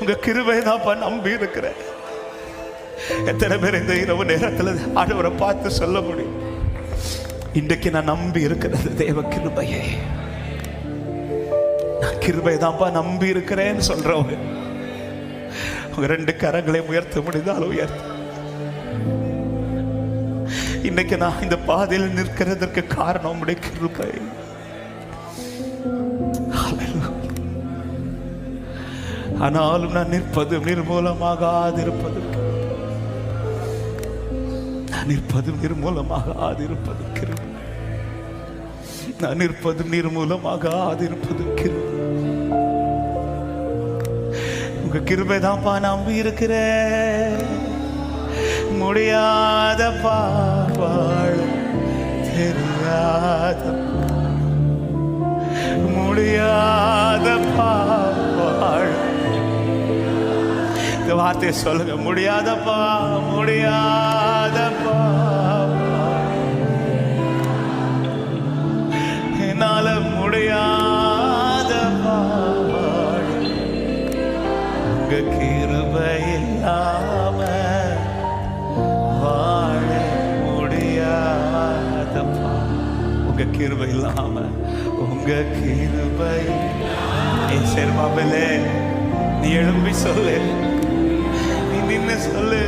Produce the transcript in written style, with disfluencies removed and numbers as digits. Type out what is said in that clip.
உங்க கிருபை தான்ப்பா நம்பி இருக்கிறேன். எத்தனை பேர் இந்த இரவு நேரத்தில் ஆண்டவரை பார்த்து சொல்ல முடியும், இன்றைக்கு நான் நம்பி இருக்கிறது தேவ கிருபையே, நான் கிருபை தான்ப்பா நம்பி இருக்கிறேன்னு சொல்றவங்க உங்க 2 கரங்களை உயர்த்த முடிந்தாலும் உயர்த்த. இன்னைக்கு நான் இந்த பாதையில் நிற்கிறதற்கு காரணம் உம்முடைய கிருபை. ஆனாலும் நான் நிற்பது நிர்மூலமாகாதிருப்பதற்கு, நான் நிற்பது நிர்மூலமாகாதிருப்பது கிருபை, நான் நிற்பது நிர்மூலமாகாதிருப்பது கிருபை. உங்க கிருபை தான்ப்பா நம்பி இருக்கிறேன். முடியாத பாவாழ தெரியாத, முடியாத பாவாழ, இந்த வார்த்தையை சொல்லுங்க, முடியாதப்பா முடியாதப்பா, என்னால முடியாதப்பா, உங்க கிருபை இல்லாம வாழ முடியாதப்பா, உங்க கிருபை இல்லாம, உங்க கிருபை. சேர்மாவிலே நீ எழும்பி சொல்லு, நீ நின்னு சொல்லு,